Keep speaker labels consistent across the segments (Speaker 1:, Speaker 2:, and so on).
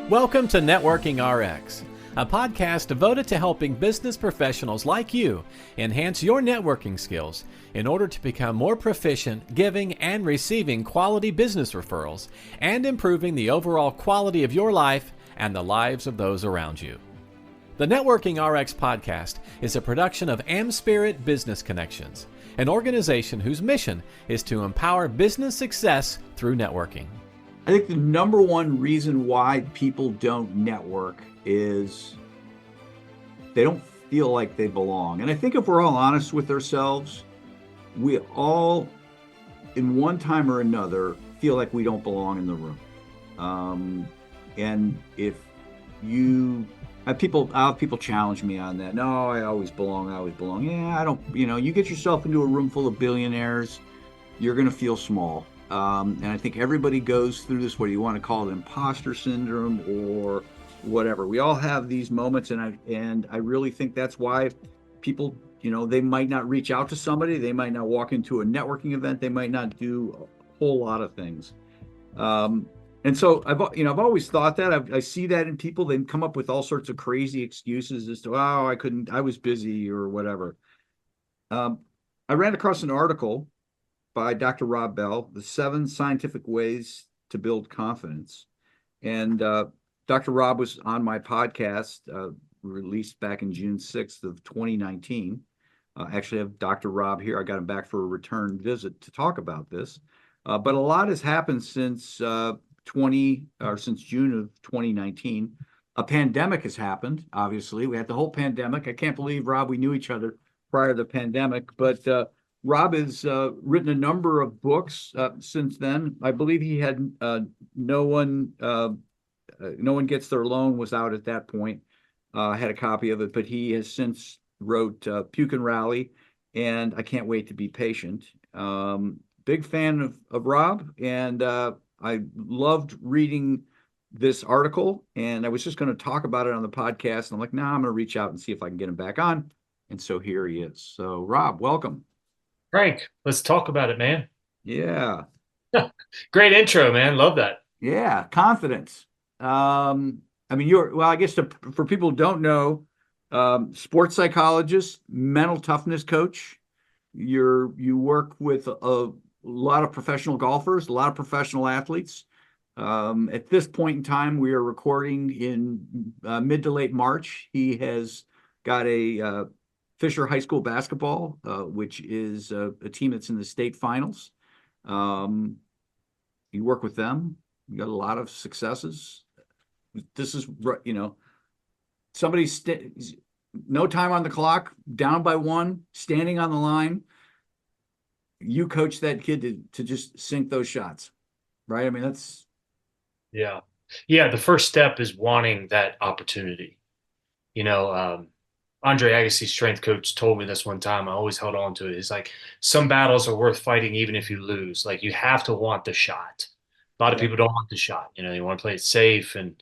Speaker 1: Welcome to Networking RX, a podcast devoted to helping business professionals like you enhance your networking skills in order to become more proficient giving and receiving quality business referrals and improving the overall quality of your life and the lives of those around you. The Networking RX podcast is a production of AmSpirit Business Connections, an organization whose mission is to empower business success through networking.
Speaker 2: I think the number one reason why people don't network is they don't feel like they belong. And I think if we're all honest with ourselves, we all, in one time or another, feel like we don't belong in the room. And if you have I'll have people challenge me on that. No, I always belong. Yeah, I don't, you get yourself into a room full of billionaires, you're going to feel small. And I think everybody goes through this, whether you want to call it imposter syndrome or whatever. We all have these moments, and I really think that's why people, they might not reach out to somebody, they might not walk into a networking event, they might not do a whole lot of things. And so I've always thought that I see that in people. They come up with all sorts of crazy excuses as to, I couldn't, I was busy or whatever. I ran across an article by Dr. Rob Bell, The 7 Scientific Ways to Build Confidence. And Dr. Rob was on my podcast, released back in June 6th of 2019. Actually, I have Dr. Rob here. I got him back for a return visit to talk about this. But a lot has happened since June of 2019. A pandemic has happened, obviously. We had the whole pandemic. I can't believe, Rob, we knew each other prior to the pandemic. But Rob has written a number of books since then. I believe he had No One Gets Their Loan was out at that point. I had a copy of it, but he has since wrote Puke and Rally and I Can't Wait to Be Patient. Big fan of Rob, and I loved reading this article, and I was just going to talk about it on the podcast. And I'm like, I'm going to reach out and see if I can get him back on. And so here he is. So Rob, welcome.
Speaker 3: Frank, let's talk about it, man.
Speaker 2: Yeah.
Speaker 3: Great intro, man. Love that.
Speaker 2: Yeah. Confidence. I guess for people who don't know, sports psychologist, mental toughness coach, you work with a lot of professional golfers, a lot of professional athletes. At this point in time, we are recording in mid to late March. He has got a Fisher High School basketball, which is a team that's in the state finals. You work with them. You got a lot of successes. This is, somebody's no time on the clock, down by 1, standing on the line. You coach that kid to just sink those shots, right? I mean, that's.
Speaker 3: Yeah. The first step is wanting that opportunity. Andre Agassi's strength coach told me this one time. I always held on to it. It's like, some battles are worth fighting even if you lose. Like, you have to want the shot. A lot of people don't want the shot. They want to play it safe, and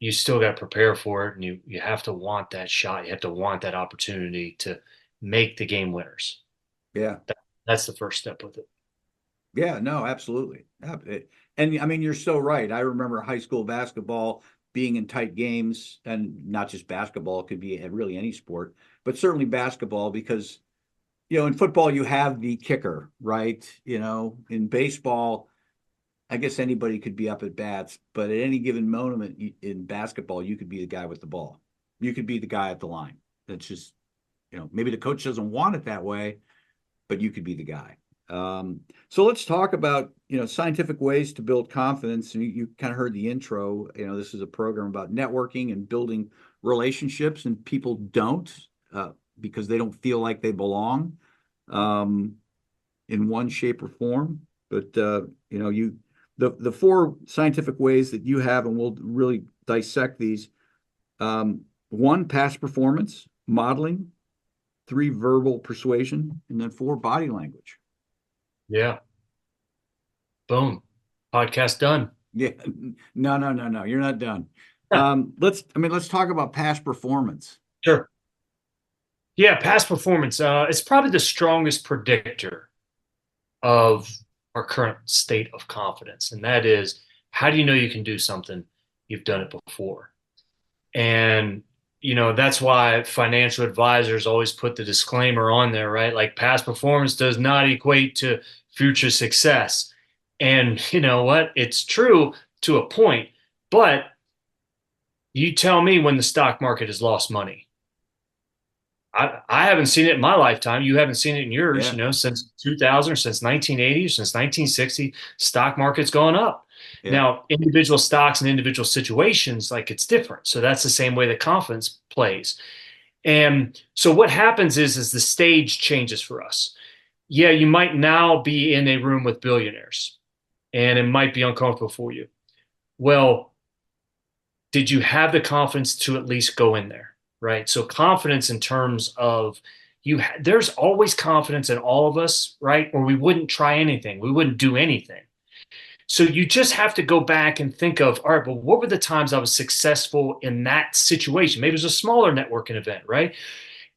Speaker 3: you still got to prepare for it, and you have to want that shot. You have to want that opportunity to make the game winners.
Speaker 2: Yeah.
Speaker 3: That's the first step with it.
Speaker 2: Yeah, no, absolutely. And I mean, you're so right. I remember high school basketball being in tight games, and not just basketball, it could be really any sport, but certainly basketball, because, in football, you have the kicker, right? In baseball, I guess anybody could be up at bats, but at any given moment in basketball, you could be the guy with the ball. You could be the guy at the line. That's just, maybe the coach doesn't want it that way, but you could be the guy. So let's talk about, scientific ways to build confidence. And you kind of heard the intro. This is a program about networking and building relationships, and people don't because they don't feel like they belong in one shape or form. But the 4 scientific ways that you have, and we'll really dissect these. 1, past performance, modeling. 3, verbal persuasion, and then 4, body language.
Speaker 3: Yeah. Boom. Podcast done.
Speaker 2: Yeah. No. You're not done. Let's talk about past performance.
Speaker 3: Sure. Yeah. Past performance. It's probably the strongest predictor of our current state of confidence. And that is How do you know you can do something? You've done it before. And, that's why financial advisors always put the disclaimer on there, right? Like past performance does not equate to future success. And you know what? It's true to a point, but you tell me when the stock market has lost money. I haven't seen it in my lifetime. You haven't seen it in yours,
Speaker 2: Yeah.
Speaker 3: since 2000 or since 1980 or since 1960, stock market's gone up.
Speaker 2: Yeah.
Speaker 3: Now, individual stocks and individual situations, like it's different. So that's the same way that confidence plays. And so what happens is the stage changes for us. Yeah, you might now be in a room with billionaires and it might be uncomfortable for you. Well, did you have the confidence to at least go in there? Right. So confidence in terms of there's always confidence in all of us, right? Or we wouldn't try anything. We wouldn't do anything. So you just have to go back and think of, all right, well, what were the times I was successful in that situation? Maybe it was a smaller networking event, right?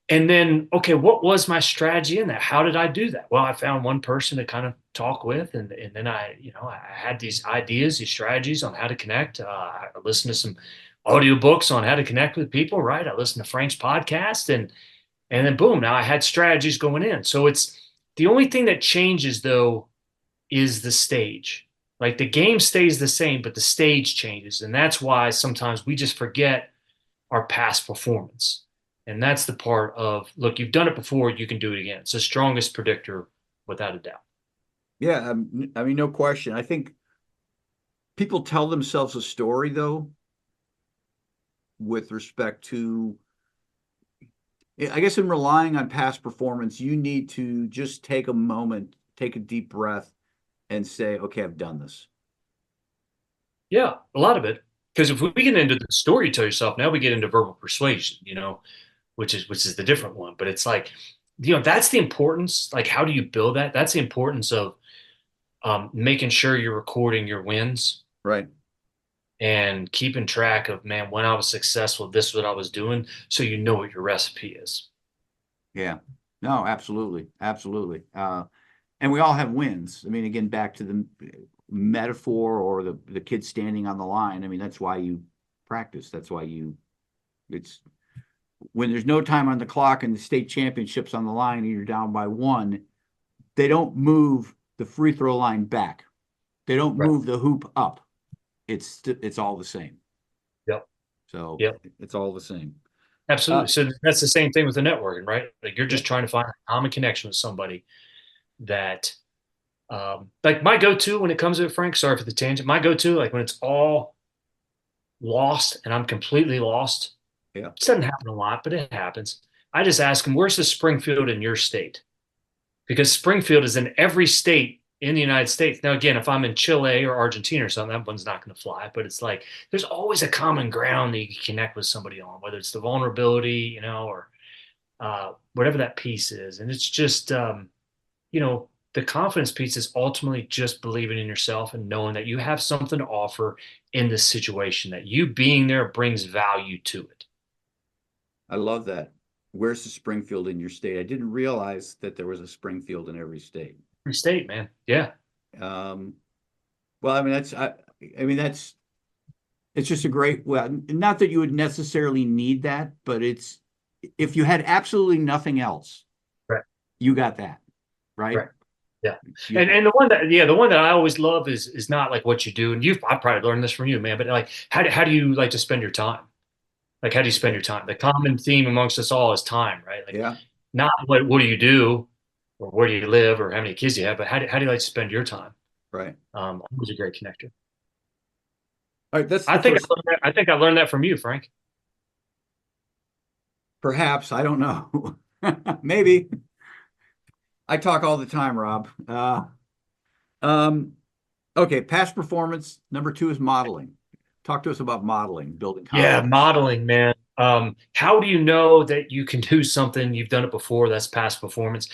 Speaker 3: And then, okay, what was my strategy in that? How did I do that? Well, I found one person to kind of talk with, and then I had these ideas, these strategies on how to connect. I listened to some audiobooks on how to connect with people, right? I listened to Frank's podcast, and then boom, now I had strategies going in. So it's the only thing that changes though is the stage. Like the game stays the same, but the stage changes, and that's why sometimes we just forget our past performance. And that's the part of, look, you've done it before, you can do it again. It's the strongest predictor without a doubt.
Speaker 2: Yeah. I mean, no question. I think people tell themselves a story, though, with respect to, I guess, in relying on past performance, you need to just take a moment, take a deep breath, and say, okay, I've done this.
Speaker 3: Yeah, a lot of it. Because if we get into the story you tell yourself, now we get into verbal persuasion, which is the different one. But it's like, that's the importance. Like, how do you build that? That's the importance of making sure you're recording your wins.
Speaker 2: Right.
Speaker 3: And keeping track of, man, when I was successful, this is what I was doing. So you know what your recipe is.
Speaker 2: Yeah. No, absolutely. Absolutely. And we all have wins. I mean, again, back to the metaphor or the kid standing on the line. I mean, that's why you practice. That's why it's when there's no time on the clock and the state championship's on the line and you're down by 1, they don't move the free throw line back. They don't move the hoop up. It's all the same.
Speaker 3: Yep.
Speaker 2: So
Speaker 3: yep.
Speaker 2: It's all the same.
Speaker 3: Absolutely. So that's the same thing with the networking, right? Like you're just trying to find a common connection with somebody that, like my go-to when it comes to it, Frank, sorry for the tangent, my go-to, like when it's all lost and I'm completely lost, it doesn't happen a lot, but it happens. I just ask them, where's the Springfield in your state? Because Springfield is in every state in the United States. Now, again, if I'm in Chile or Argentina or something, that one's not going to fly. But it's like there's always a common ground that you can connect with somebody on, whether it's the vulnerability, or whatever that piece is. And it's just, the confidence piece is ultimately just believing in yourself and knowing that you have something to offer in this situation, that you being there brings value to it.
Speaker 2: I love that. Where's the Springfield in your state? I didn't realize that there was a Springfield in every state.
Speaker 3: Every state, man. Yeah.
Speaker 2: Well, I mean, it's just a great, well, not that you would necessarily need that, but if you had absolutely nothing else,
Speaker 3: right,
Speaker 2: you got that, right?
Speaker 3: Right. Yeah. And the one that I always love is not like what you do. And I probably learned this from you, man, but like, how do you like to spend your time? Like, how do you spend your time? The common theme amongst us all is time, right? Like, not what do you do or where do you live or how many kids you have, but how do you like to spend your time?
Speaker 2: Right.
Speaker 3: Always a great connector.
Speaker 2: All right.
Speaker 3: I think I learned that from you, Frank.
Speaker 2: Perhaps. I don't know. Maybe. I talk all the time, Rob. Okay. Past performance. Number 2 is modeling. Talk to us about modeling, building confidence.
Speaker 3: Yeah, modeling, man. How do you know that you can do something? You've done it before. That's past performance.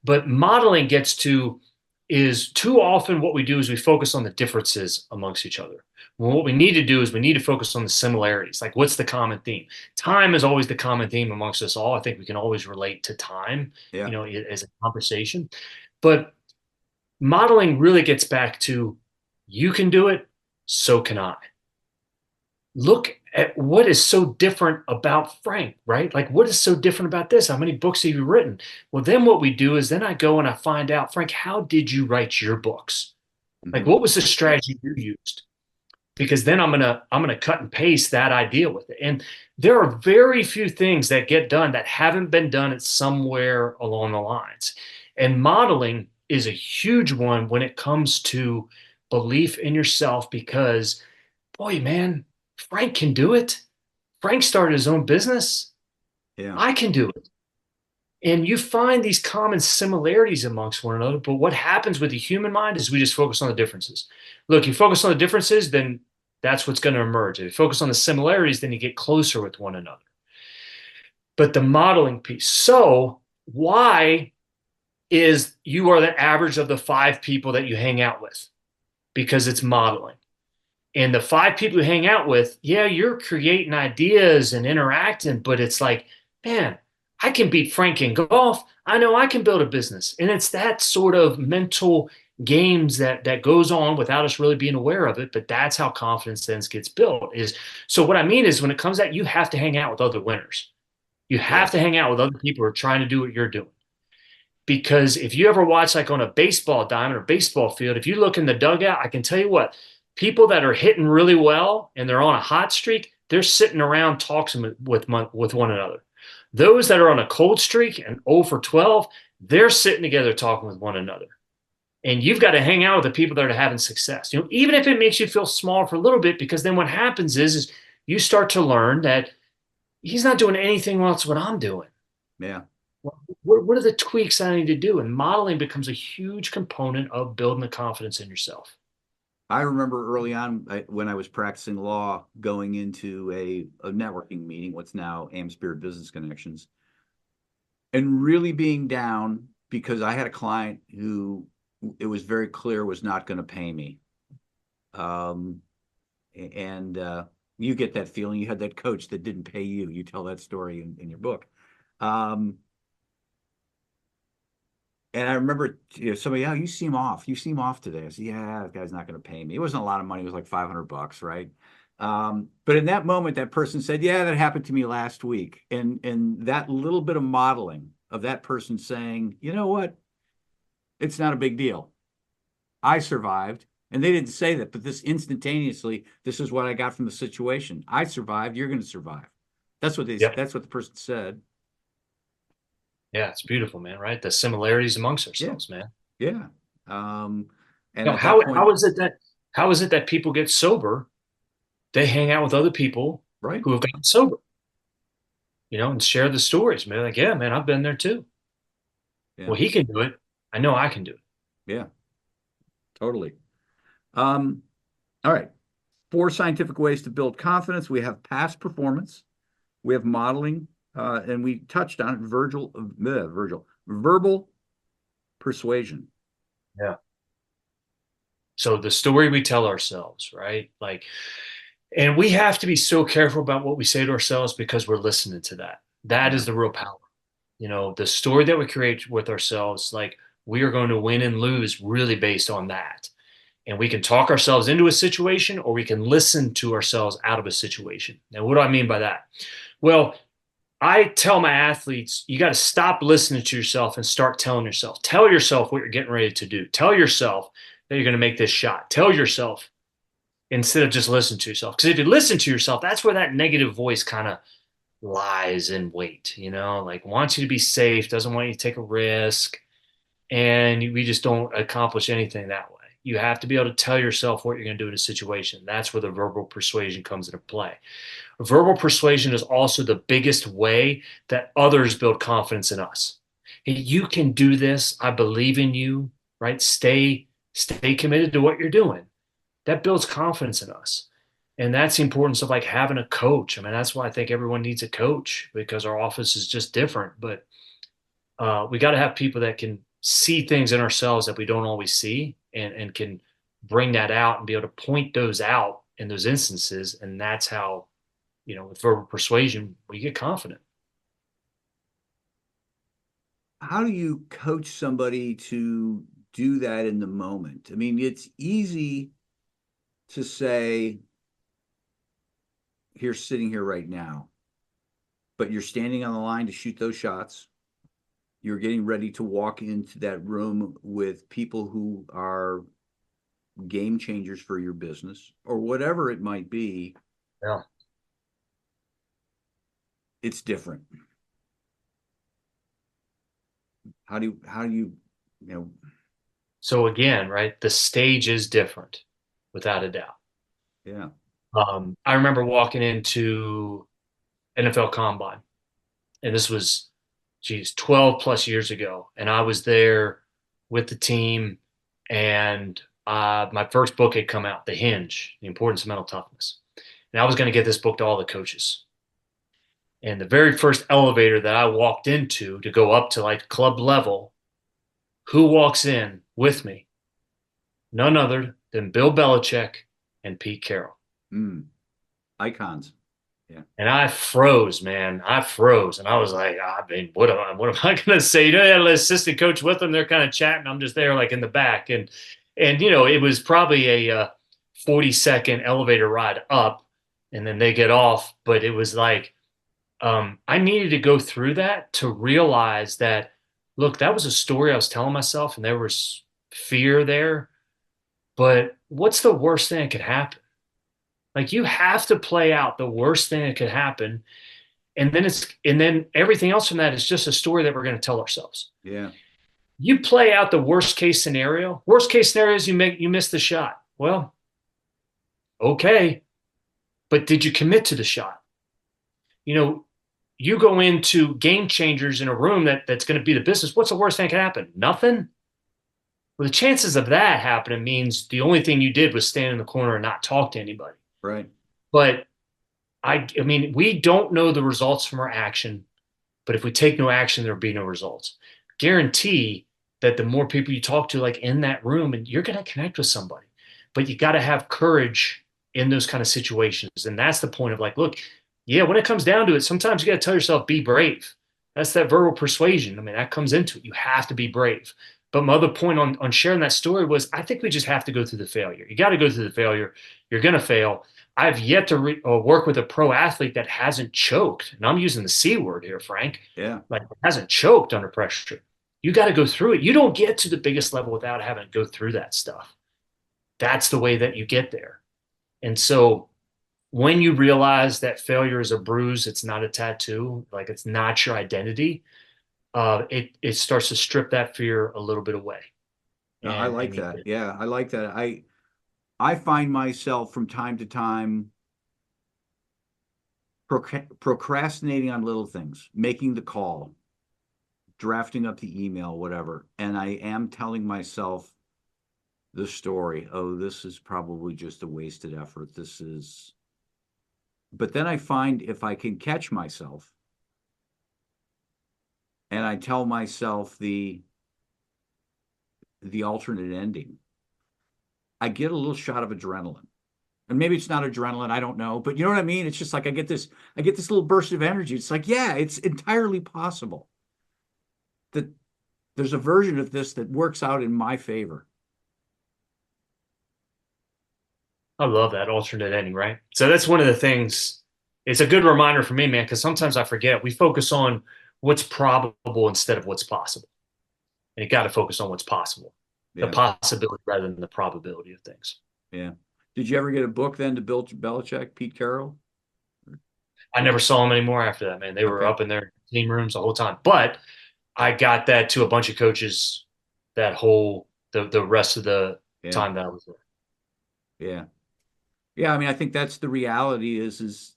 Speaker 3: But modeling is too often what we do is we focus on the differences amongst each other. Well, what we need to do is we need to focus on the similarities. Like, what's the common theme? Time is always the common theme amongst us all. I think we can always relate to time, as a conversation. But modeling really gets back to you can do it, so can I. Look at what is so different about Frank, right? Like, what is so different about this? How many books have you written? Well, then what we do is then I go and I find out, Frank, how did you write your books? Like,
Speaker 2: Mm-hmm.
Speaker 3: what was the strategy you used? Because then I'm gonna cut and paste that idea with it. And there are very few things that get done that haven't been done at somewhere along the lines. And modeling is a huge one when it comes to belief in yourself because boy, man, Frank can do it. Frank started his own business.
Speaker 2: Yeah.
Speaker 3: I can do it. And you find these common similarities amongst one another. But what happens with the human mind is we just focus on the differences. Look, you focus on the differences, then that's what's going to emerge. If you focus on the similarities, then you get closer with one another. But the modeling piece. So, why is you are the average of the 5 people that you hang out with? Because it's modeling. And the 5 people you hang out with, yeah, you're creating ideas and interacting, but it's like, man, I can beat Frank in golf. I know I can build a business. And it's that sort of mental games that goes on without us really being aware of it. But that's how confidence then gets built. Is so what I mean is when it comes out, you have to hang out with other winners. You have to
Speaker 2: Yes.
Speaker 3: hang out with other people who are trying to do what you're doing. Because if you ever watch like on a baseball diamond or baseball field, if you look in the dugout, I can tell you what, people that are hitting really well and they're on a hot streak, they're sitting around talking with one another. Those that are on a cold streak and 0 for 12, they're sitting together talking with one another. And you've got to hang out with the people that are having success. You know, even if it makes you feel small for a little bit, because then what happens is you start to learn that he's not doing anything else what I'm doing.
Speaker 2: Yeah.
Speaker 3: What are the tweaks I need to do? And modeling becomes a huge component of building the confidence in yourself.
Speaker 2: I remember early on when I was practicing law, going into a networking meeting, what's now AmSpirit Business Connections, and really being down because I had a client who it was very clear was not going to pay me. Um, and you get that feeling. You had that coach that didn't pay you. You tell that story in your book. And I remember, somebody, oh, you seem off. You seem off today. I said, yeah, that guy's not going to pay me. It wasn't a lot of money. It was like $500, right? But in that moment, that person said, yeah, that happened to me last week. And that little bit of modeling of that person saying, you know what? It's not a big deal. I survived. And they didn't say that, but this instantaneously, this is what I got from the situation. I survived. You're going to survive. That's what
Speaker 3: Yep.
Speaker 2: that's what the person said.
Speaker 3: Yeah, it's beautiful, man, right? The similarities amongst
Speaker 2: Yeah.
Speaker 3: ourselves, man.
Speaker 2: Yeah. And
Speaker 3: You know,
Speaker 2: at that point,
Speaker 3: how is it that people get sober? They hang out with other people
Speaker 2: right.
Speaker 3: who have gotten sober, and share the stories. Man, like, yeah, man, I've been there too.
Speaker 2: Yeah.
Speaker 3: Well, he can do it. I know I can do it.
Speaker 2: Yeah. Totally. All right. 4 scientific ways to build confidence. We have past performance. We have modeling, and we touched on it, verbal persuasion.
Speaker 3: Yeah. So the story we tell ourselves, right? Like, and we have to be so careful about what we say to ourselves because we're listening to that. That
Speaker 2: Yeah.
Speaker 3: is the real power. The story that we create with ourselves, like we are going to win and lose really based on that. And we can talk ourselves into a situation or we can listen to ourselves out of a situation. Now, what do I mean by that? Well, I tell my athletes, you got to stop listening to yourself and start telling yourself. Tell yourself what you're getting ready to do. Tell yourself that you're going to make this shot. Tell yourself instead of just listen to yourself. Because if you listen to yourself, that's where that negative voice kind of lies in wait, like wants you to be safe, doesn't want you to take a risk. And we just don't accomplish anything that way. You have to be able to tell yourself what you're going to do in a situation. That's where the verbal persuasion comes into play. Verbal persuasion is also the biggest way that others build confidence in us. Hey, you can do this. I believe in you, right? Stay committed to what you're doing. That builds confidence in us. And that's the importance of like having a coach. I mean, that's why I think everyone needs a coach because our office is just different. But we got to have people that can see things in ourselves that we don't always see and can bring that out and be able to point those out in those instances. And that's how, with verbal persuasion, we get confident.
Speaker 2: How do you coach somebody to do that in the moment? I mean, it's easy to say, here's sitting here right now, but you're standing on the line to shoot those shots. You're getting ready to walk into that room with people who are game changers for your business or whatever it might be.
Speaker 3: Yeah.
Speaker 2: It's different. How do you, you know?
Speaker 3: So again, right, the stage is different, without a doubt.
Speaker 2: Yeah.
Speaker 3: I remember walking into NFL Combine, and this was, 12 plus years ago, and I was there with the team, and my first book had come out, The Hinge, The Importance of Mental Toughness, and I was going to get this book to all the coaches. And the very first elevator that I walked into to go up to like club level, who walks in with me? None other than Bill Belichick and Pete Carroll.
Speaker 2: Icons. Yeah.
Speaker 3: And I froze, man. I froze. And I was like, I mean, what am I going to say? You know, I had an assistant coach with them. They're kind of chatting. I'm just there like in the back. And it was probably a 40-second elevator ride up, and then they get off. But it was like, I needed to go through that to realize that, look, that was a story I was telling myself, and there was fear there. But what's the worst thing that could happen? Like, you have to play out the worst thing that could happen. And then everything else from that is just a story that we're going to tell ourselves.
Speaker 2: Yeah.
Speaker 3: You play out the worst case scenario. Worst case scenario is you miss the shot. Well, okay. But did you commit to the shot? You go into game changers in a room that's going to be the business. What's the worst thing that can happen? Nothing. Well, the chances of that happening means the only thing you did was stand in the corner and not talk to anybody.
Speaker 2: Right.
Speaker 3: But I mean, we don't know the results from our action, but if we take no action, there'll be no results. Guarantee that the more people you talk to, like in that room, and you're going to connect with somebody, but you got to have courage in those kind of situations. And that's the point of like, look, yeah, when it comes down to it, sometimes you got to tell yourself, be brave. That's that verbal persuasion. I mean, that comes into it. You have to be brave. But my other point on sharing that story was, I think we just have to go through the failure. You got to go through the failure. You're going to fail. I've yet to work with a pro athlete that hasn't choked. And I'm using the C word here, Frank.
Speaker 2: Yeah.
Speaker 3: Like, hasn't choked under pressure. You got to go through it. You don't get to the biggest level without having to go through that stuff. That's the way that you get there. And so when you realize that failure is a bruise, it's not a tattoo, like it's not your identity, it starts to strip that fear a little bit away.
Speaker 2: No, I like that. Yeah, I like that. I find myself from time to time procrastinating on little things, making the call, drafting up the email, whatever. And I am telling myself the story. Oh, this is probably just a wasted effort. But then I find if I can catch myself and I tell myself the alternate ending, I get a little shot of adrenaline. And maybe it's not adrenaline, I don't know, but you know what I mean? It's just like I get this little burst of energy. It's like, yeah, it's entirely possible that there's a version of this that works out in my favor.
Speaker 3: I love that alternate ending, right? So that's one of the things. It's a good reminder for me, man, because sometimes I forget. We focus on what's probable instead of what's possible. And you got to focus on what's possible, the possibility rather than the probability of things.
Speaker 2: Yeah. Did you ever get a book then to Bill Belichick, Pete Carroll?
Speaker 3: I never saw them anymore after that, man. They were up in their team rooms the whole time. But I got that to a bunch of coaches the rest of the time that I was there.
Speaker 2: Yeah. Yeah, I mean, I think that's the reality is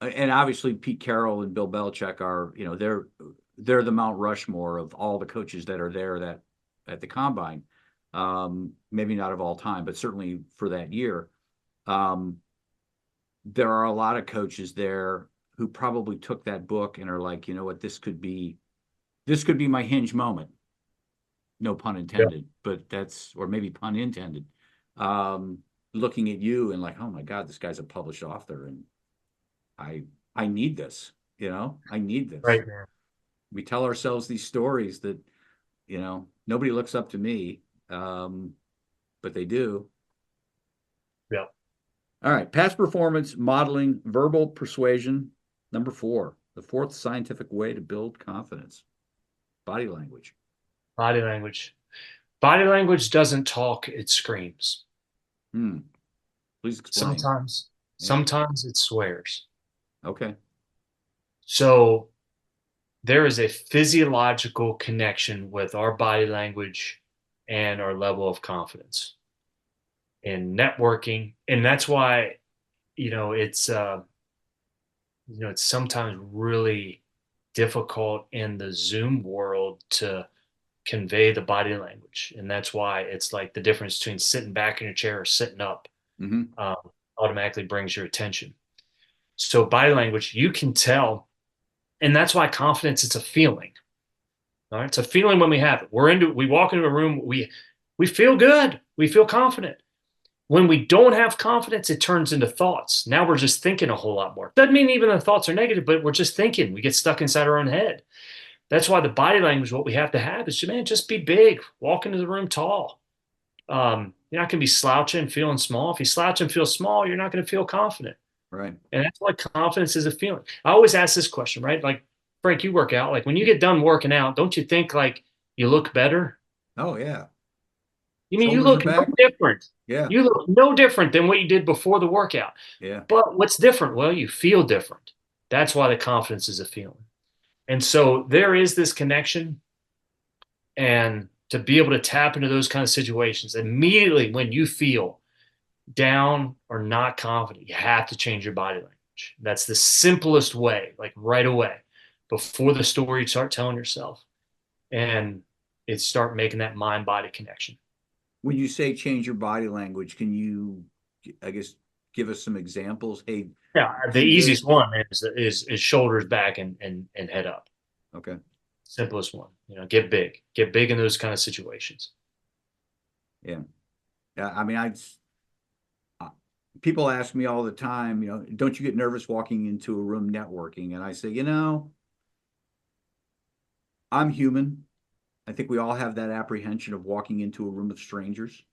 Speaker 2: and obviously Pete Carroll and Bill Belichick are, they're the Mount Rushmore of all the coaches that are there that at the combine. Maybe not of all time, but certainly for that year. There are a lot of coaches there who probably took that book and are like, you know what, this could be my hinge moment. No pun intended, but or maybe pun intended. Looking at you and like, oh my God, this guy's a published author and I need this, I need this.
Speaker 3: Right.
Speaker 2: We tell ourselves these stories that, nobody looks up to me. But but they do.
Speaker 3: Yeah.
Speaker 2: All right. Past performance modeling, verbal persuasion. Number 4, the fourth scientific way to build confidence. Body language.
Speaker 3: Body language. Body language doesn't talk, it screams.
Speaker 2: Please explain.
Speaker 3: Sometimes,
Speaker 2: Yeah.
Speaker 3: sometimes it swears.
Speaker 2: Okay.
Speaker 3: So there is a physiological connection with our body language and our level of confidence in networking. And that's why, it's sometimes really difficult in the Zoom world to convey the body language. And that's why it's like the difference between sitting back in your chair or sitting up um, automatically brings your attention. So body language, you can tell. And that's why confidence, it's a feeling. All right. It's a feeling when we have it. We walk into a room, we feel good. We feel confident. When we don't have confidence, it turns into thoughts. Now we're just thinking a whole lot more. Doesn't mean even the thoughts are negative, but we're just thinking. We get stuck inside our own head. That's why the body language, what we have to have is, man, just be big. Walk into the room tall. You're not going to be slouching, feeling small. If you slouch and feel small, you're not going to feel confident.
Speaker 2: Right.
Speaker 3: And that's why confidence is a feeling. I always ask this question, right? Like, Frank, you work out. Like, when you get done working out, don't you think like you look better?
Speaker 2: Oh, yeah.
Speaker 3: You mean, you
Speaker 2: Shoulders
Speaker 3: look
Speaker 2: are
Speaker 3: no
Speaker 2: back.
Speaker 3: different.
Speaker 2: Yeah.
Speaker 3: You look no different than what you did before the workout.
Speaker 2: Yeah.
Speaker 3: But what's different? Well, you feel different. That's why the confidence is a feeling. And so there is this connection. And to be able to tap into those kind of situations immediately when you feel down or not confident, you have to change your body language. That's the simplest way, like right away, before the story you start telling yourself. And it start making that mind-body connection.
Speaker 2: When you say change your body language, can you, I guess, give us some examples? Hey,
Speaker 3: Yeah, the easiest one is shoulders back and head up.
Speaker 2: Okay.
Speaker 3: Simplest one. Get big in those kind of situations.
Speaker 2: Yeah. Yeah. I mean, people ask me all the time, don't you get nervous walking into a room networking? And I say, I'm human. I think we all have that apprehension of walking into a room of strangers.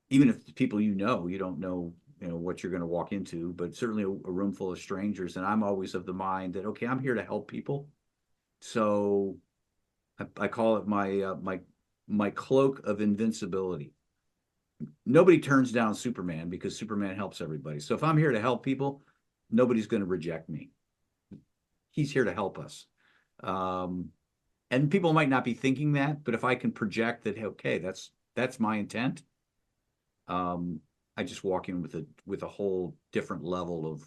Speaker 2: Even if the people you don't know, what you're going to walk into, but certainly a room full of strangers. And I'm always of the mind that, okay, I'm here to help people. So I call it my cloak of invincibility. Nobody turns down Superman because Superman helps everybody. So if I'm here to help people, nobody's going to reject me. He's here to help us. And people might not be thinking that, but if I can project that, okay, that's my intent. I just walk in with a whole different level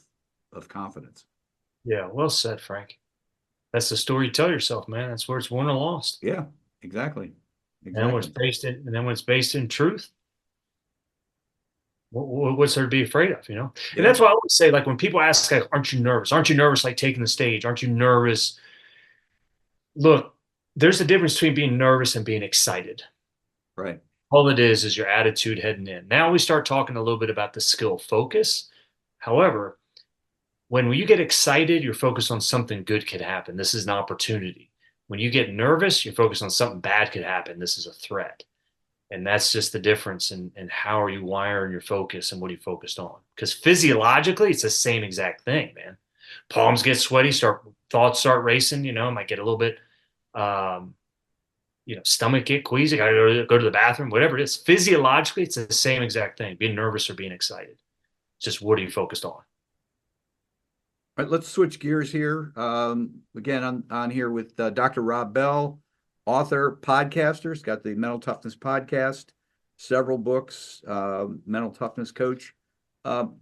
Speaker 2: of confidence.
Speaker 3: Yeah, well said, Frank. That's the story you tell yourself, man. That's where it's won or lost.
Speaker 2: Yeah, exactly.
Speaker 3: And when it's based in truth, what's there to be afraid of, And that's why I always say, like, when people ask, like, aren't you nervous? Aren't you nervous, like, taking the stage? Aren't you nervous? Look, there's a difference between being nervous and being excited.
Speaker 2: Right.
Speaker 3: All it is your attitude heading in. Now we start talking a little bit about the skill focus. However, when you get excited, you're focused on something good could happen. This is an opportunity. When you get nervous, you're focused on something bad could happen. This is a threat. And that's just the difference in how are you wiring your focus and what are you focused on? Because physiologically, it's the same exact thing, man. Palms get sweaty, thoughts start racing, might get a little bit, stomach get queasy, got to go to the bathroom, whatever it is. Physiologically, it's the same exact thing, being nervous or being excited. It's just what are you focused on?
Speaker 2: All right, let's switch gears here. Again, on here with Dr. Rob Bell, author, podcaster. He's got the Mental Toughness podcast, several books, mental toughness coach.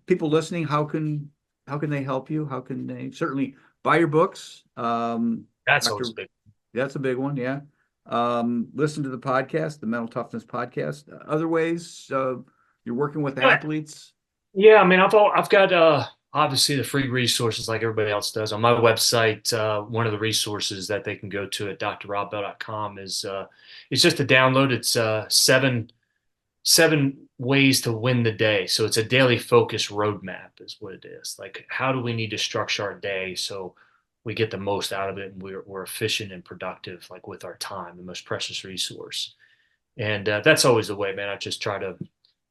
Speaker 2: People listening, how can they help you? How can they certainly buy your books?
Speaker 3: That's always a big one.
Speaker 2: That's a big one, yeah. Listen to the podcast, the Mental Toughness podcast. Other ways you're working with athletes?
Speaker 3: Yeah, I mean, I've got obviously the free resources like everybody else does on my website. One of the resources that they can go to at drrobbell.com is it's just a download. It's seven ways to win the day. So it's a daily focus roadmap is what it is. Like, how do we need to structure our day so we get the most out of it and we're efficient and productive, like with our time, the most precious resource. And that's always the way, man. I just try to,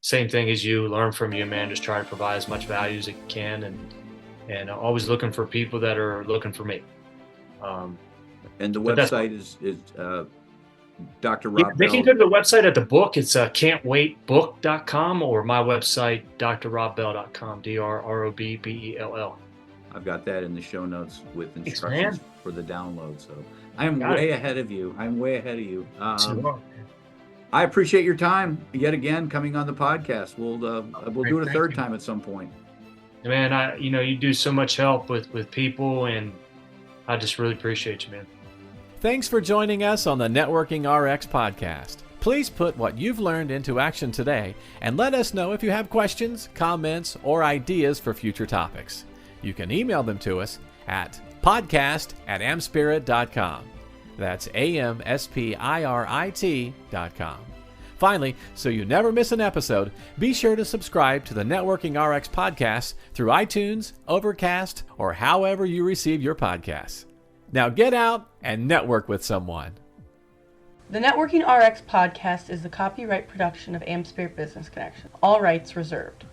Speaker 3: same thing as you, learn from you, man. Just try to provide as much value as I can, and always looking for people that are looking for me.
Speaker 2: And the website is Dr. Rob
Speaker 3: They can
Speaker 2: Bell.
Speaker 3: go to the website at the book. It's can'twaitbook.com, or my website, drrobbell.com, DRROBBELL.
Speaker 2: I've got that in the show notes with
Speaker 3: Thanks,
Speaker 2: instructions
Speaker 3: man.
Speaker 2: for the download. So I am
Speaker 3: Got
Speaker 2: way
Speaker 3: it.
Speaker 2: ahead of you. I'm way ahead of you.
Speaker 3: So,
Speaker 2: I appreciate your time yet again coming on the podcast. We'll do it a
Speaker 3: Thank
Speaker 2: third
Speaker 3: you.
Speaker 2: time at some point.
Speaker 3: man, you do so much help with people, and I just really appreciate you, man.
Speaker 1: Thanks for joining us on the Networking RX podcast. Please put what you've learned into action today and let us know if you have questions, comments, or ideas for future topics. You can email them to us at podcast@amspirit.com. That's AMSPIRIT.com. Finally, so you never miss an episode, be sure to subscribe to the Networking RX podcast through iTunes, Overcast, or however you receive your podcasts. Now get out and network with someone.
Speaker 4: The Networking RX podcast is the copyright production of AmSpirit Business Connection. All rights reserved.